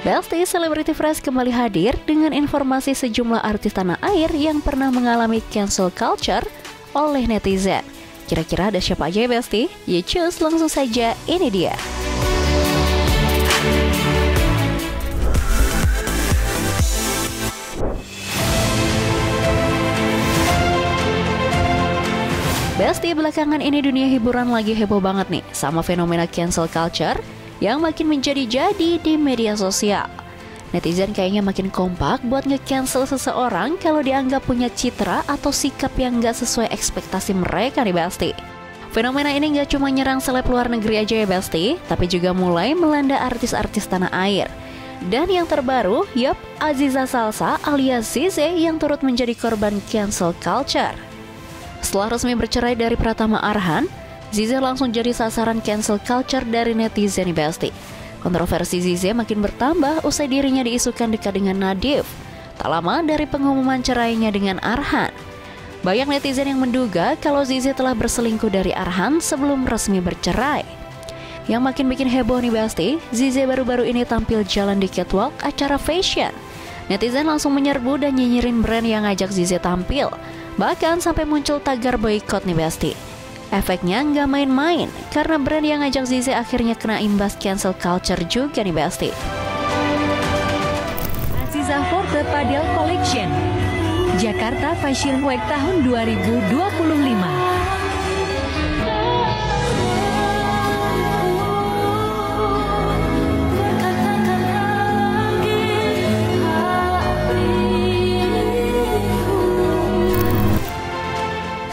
Besti Celebrity Fresh kembali hadir dengan informasi sejumlah artis tanah air yang pernah mengalami cancel culture oleh netizen. Kira-kira ada siapa aja ya Besti? Ya cus, langsung saja, ini dia. Besti, belakangan ini dunia hiburan lagi heboh banget nih sama fenomena cancel culture yang makin menjadi-jadi di media sosial. Netizen kayaknya makin kompak buat nge-cancel seseorang kalau dianggap punya citra atau sikap yang gak sesuai ekspektasi mereka nih Besti. Fenomena ini gak cuma nyerang seleb luar negeri aja ya Besti, tapi juga mulai melanda artis-artis tanah air. Dan yang terbaru, yup, Aziza Salsa alias Zize yang turut menjadi korban cancel culture. Setelah resmi bercerai dari Pratama Arhan, Zize langsung jadi sasaran cancel culture dari netizen nih Besti. Kontroversi Zize makin bertambah usai dirinya diisukan dekat dengan Nadif tak lama dari pengumuman cerainya dengan Arhan. Banyak netizen yang menduga kalau Zize telah berselingkuh dari Arhan sebelum resmi bercerai. Yang makin bikin heboh nih Besti, Zize baru-baru ini tampil jalan di catwalk acara fashion. Netizen langsung menyerbu dan nyinyirin brand yang ngajak Zize tampil. Bahkan sampai muncul tagar boykot nih Besti. Efeknya nggak main-main, karena brand yang ngajak Zize akhirnya kena imbas cancel culture juga nih Besti. Aziza Forte Padel Collection, Jakarta Fashion Week tahun 2025.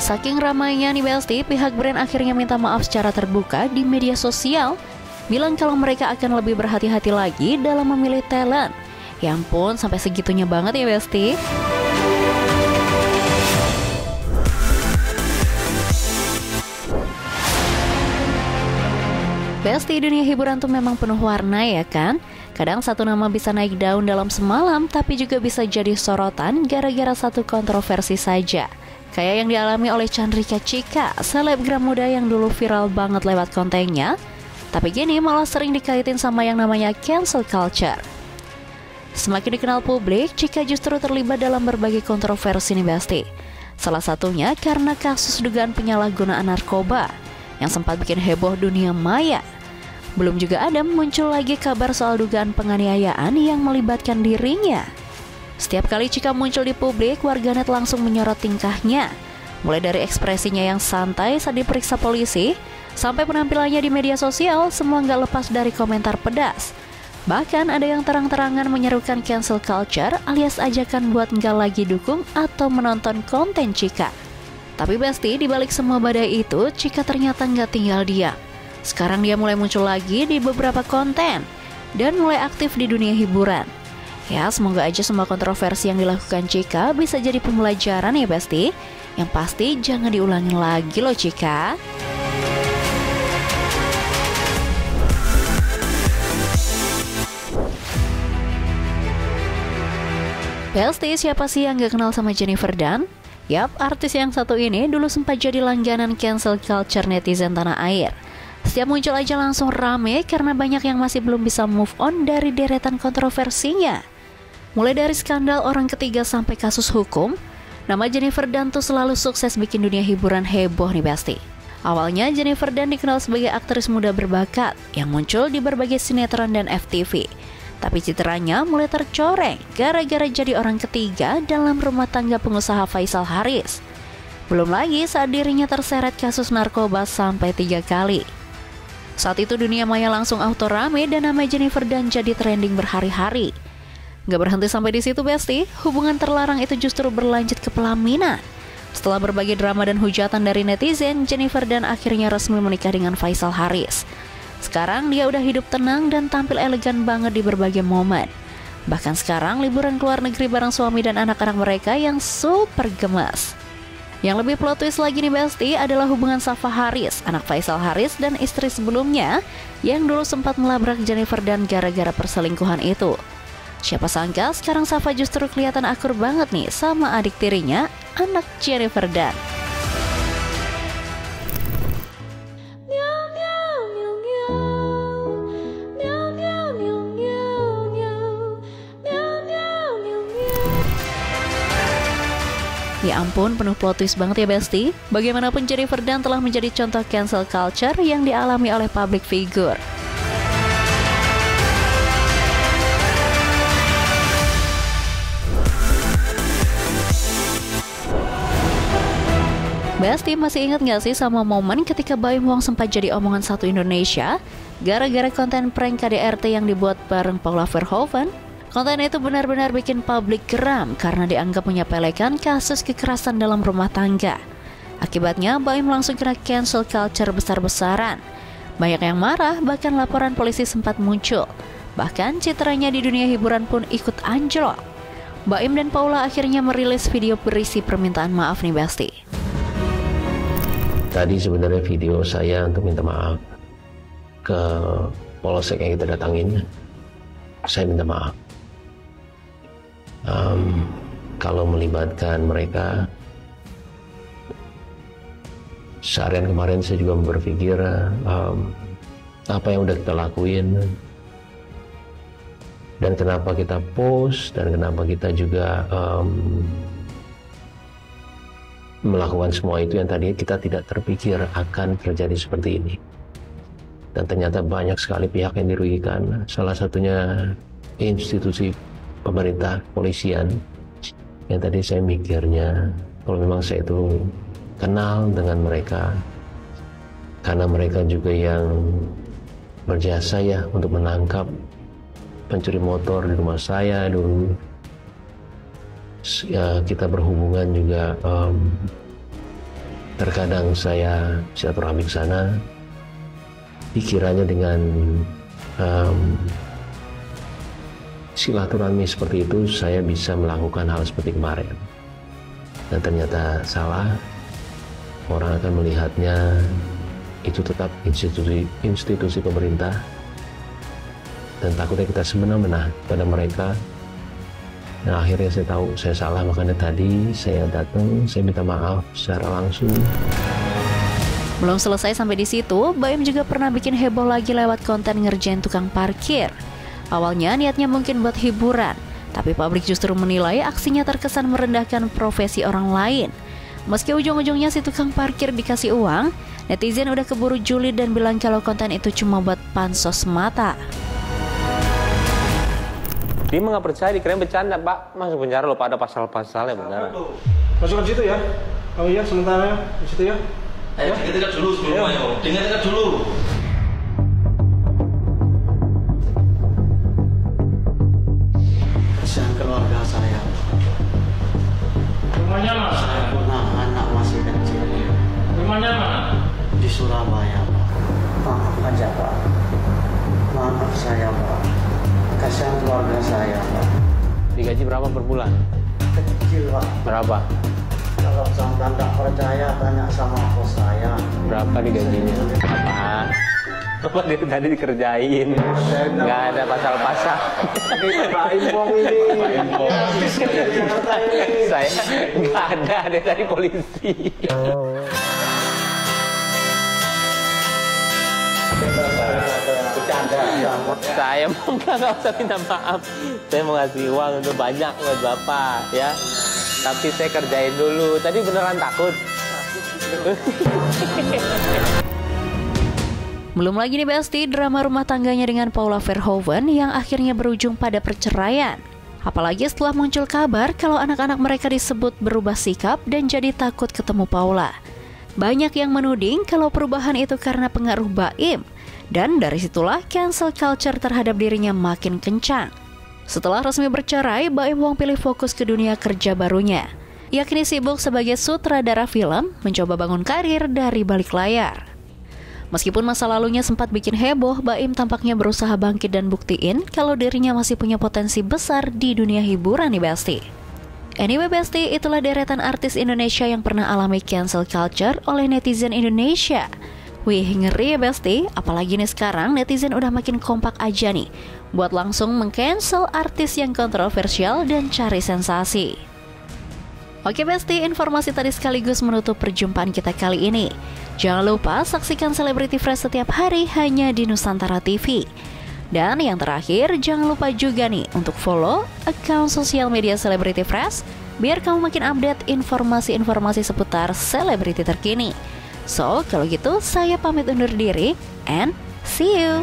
Saking ramainya nih Besti, pihak brand akhirnya minta maaf secara terbuka di media sosial, bilang kalau mereka akan lebih berhati-hati lagi dalam memilih talent. Ya ampun, sampai segitunya banget ya Besti. Besti, dunia hiburan tuh memang penuh warna ya kan? Kadang satu nama bisa naik daun dalam semalam, tapi juga bisa jadi sorotan gara-gara satu kontroversi saja. Kayak yang dialami oleh Chandrika Chika, selebgram muda yang dulu viral banget lewat kontennya, tapi kini malah sering dikaitin sama yang namanya cancel culture. Semakin dikenal publik, Chika justru terlibat dalam berbagai kontroversi nih Besti. Salah satunya karena kasus dugaan penyalahgunaan narkoba yang sempat bikin heboh dunia maya. Belum juga ada muncul lagi kabar soal dugaan penganiayaan yang melibatkan dirinya. Setiap kali Chika muncul di publik, warganet langsung menyorot tingkahnya. Mulai dari ekspresinya yang santai saat diperiksa polisi, sampai penampilannya di media sosial, semua nggak lepas dari komentar pedas. Bahkan ada yang terang-terangan menyerukan cancel culture alias ajakan buat nggak lagi dukung atau menonton konten Chika. Tapi Besti, dibalik semua badai itu, Chika ternyata nggak tinggal diam. Sekarang dia mulai muncul lagi di beberapa konten dan mulai aktif di dunia hiburan. Ya, semoga aja semua kontroversi yang dilakukan Chika bisa jadi pembelajaran ya Besti. Yang pasti jangan diulangin lagi loh Chika. Besti, siapa sih yang gak kenal sama Jennifer Dunn? Yap, artis yang satu ini dulu sempat jadi langganan cancel culture netizen tanah air. Setiap muncul aja langsung rame karena banyak yang masih belum bisa move on dari deretan kontroversinya. Mulai dari skandal orang ketiga sampai kasus hukum, nama Jennifer Dunn tuh selalu sukses bikin dunia hiburan heboh nih Besti. Awalnya Jennifer Dunn dikenal sebagai aktris muda berbakat yang muncul di berbagai sinetron dan FTV. Tapi citranya mulai tercoreng gara-gara jadi orang ketiga dalam rumah tangga pengusaha Faisal Haris. Belum lagi saat dirinya terseret kasus narkoba sampai 3 kali. Saat itu dunia maya langsung auto rame dan nama Jennifer Dunn jadi trending berhari-hari. Gak berhenti sampai di situ Besti, hubungan terlarang itu justru berlanjut ke pelaminan. Setelah berbagai drama dan hujatan dari netizen, Jennifer Dunn akhirnya resmi menikah dengan Faisal Haris. Sekarang dia udah hidup tenang dan tampil elegan banget di berbagai momen. Bahkan sekarang liburan ke luar negeri bareng suami dan anak-anak mereka yang super gemas. Yang lebih plot twist lagi nih Besti adalah hubungan Safa Haris, anak Faisal Haris dan istri sebelumnya yang dulu sempat melabrak Jennifer Dunn gara-gara perselingkuhan itu. Siapa sangka sekarang Safa justru kelihatan akur banget nih sama adik tirinya, anak Jennifer Dunn. Ya ampun, penuh plot twist banget ya Besti. Bagaimanapun Jennifer Dunn telah menjadi contoh cancel culture yang dialami oleh public figure. Besti, masih ingat gak sih sama momen ketika Baim Wong sempat jadi omongan satu Indonesia gara-gara konten prank KDRT yang dibuat bareng Paula Verhoeven? Konten itu benar-benar bikin publik geram karena dianggap menyepelekan kasus kekerasan dalam rumah tangga. Akibatnya Baim langsung kena cancel culture besar-besaran. Banyak yang marah, bahkan laporan polisi sempat muncul. Bahkan citranya di dunia hiburan pun ikut anjlok. Baim dan Paula akhirnya merilis video berisi permintaan maaf nih Besti. Tadi sebenarnya video saya untuk minta maaf ke polsek yang kita datangin. Saya minta maaf. Kalau melibatkan mereka, seharian kemarin saya juga berpikir apa yang udah kita lakuin dan kenapa kita post dan kenapa kita juga melakukan semua itu yang tadi kita tidak terpikir akan terjadi seperti ini. Dan ternyata banyak sekali pihak yang dirugikan. Salah satunya institusi pemerintah, polisian, yang tadi saya mikirnya kalau memang saya itu kenal dengan mereka, karena mereka juga yang berjasa ya untuk menangkap pencuri motor di rumah saya dulu. Ya, kita berhubungan juga, terkadang saya silaturahmi ke sana, dikiranya dengan silaturahmi seperti itu saya bisa melakukan hal seperti kemarin, dan ternyata salah. Orang akan melihatnya itu tetap institusi pemerintah, dan takutnya kita semena-mena pada mereka. Nah akhirnya saya tahu saya salah, makanya tadi saya datang, saya minta maaf secara langsung. Belum selesai sampai di situ, Baim juga pernah bikin heboh lagi lewat konten ngerjain tukang parkir. Awalnya niatnya mungkin buat hiburan, tapi publik justru menilai aksinya terkesan merendahkan profesi orang lain. Meski ujung-ujungnya si tukang parkir dikasih uang, netizen udah keburu julid dan bilang kalau konten itu cuma buat pansos mata. Dia nggak percaya, dikirain bercanda, Pak. Masuk penjara loh, Pak, ada pasal-pasalnya benar. Masukkan situ ya. Oh iya, sementara di situ ya. Ayo, dengar dulu sebelum ayo. Dengar dulu. Kasihan keluarga saya. Rumahnya mana? Saya punya anak masih kecil. Rumahnya mana? Di Surabaya, Pak. Maaf aja, Pak. Maaf saya, Pak. Kasihan keluarga saya, Pak. Digaji berapa per bulan? Kecil, Pak. Berapa? Kalau sampai tak percaya, tanya sama bos saya. Berapa digajinya? Apa? Apa dia tadi dikerjain? Nggak ada pasal-pasal. Baim Wong ini. Saya nggak ada tadi polisi. Saya mau nggak usah minta maaf. Saya mau ngasih uang untuk banyak buat Bapak ya. Tapi saya kerjain dulu. Tadi beneran takut. Belum lagi nih Besti, drama rumah tangganya dengan Paula Verhoeven yang akhirnya berujung pada perceraian. Apalagi setelah muncul kabar kalau anak-anak mereka disebut berubah sikap dan jadi takut ketemu Paula. Banyak yang menuding kalau perubahan itu karena pengaruh Baim. Dan dari situlah cancel culture terhadap dirinya makin kencang. Setelah resmi bercerai, Baim Wong pilih fokus ke dunia kerja barunya, yakni sibuk sebagai sutradara film, mencoba bangun karir dari balik layar. Meskipun masa lalunya sempat bikin heboh, Baim tampaknya berusaha bangkit dan buktiin kalau dirinya masih punya potensi besar di dunia hiburan nih Besti. Anyway Besti, itulah deretan artis Indonesia yang pernah alami cancel culture oleh netizen Indonesia. Wih, ngeri ya Besti, apalagi nih sekarang netizen udah makin kompak aja nih buat langsung meng-cancel artis yang kontroversial dan cari sensasi. Oke Besti, informasi tadi sekaligus menutup perjumpaan kita kali ini. Jangan lupa saksikan Celebrity Fresh setiap hari hanya di Nusantara TV. Dan yang terakhir, jangan lupa juga nih untuk follow akun sosial media Celebrity Fresh biar kamu makin update informasi-informasi seputar selebriti terkini. So, kalau gitu saya pamit undur diri and see you.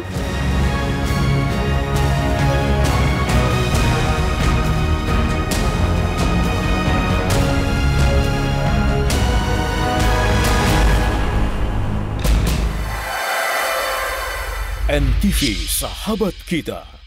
NTV Sahabat Kita.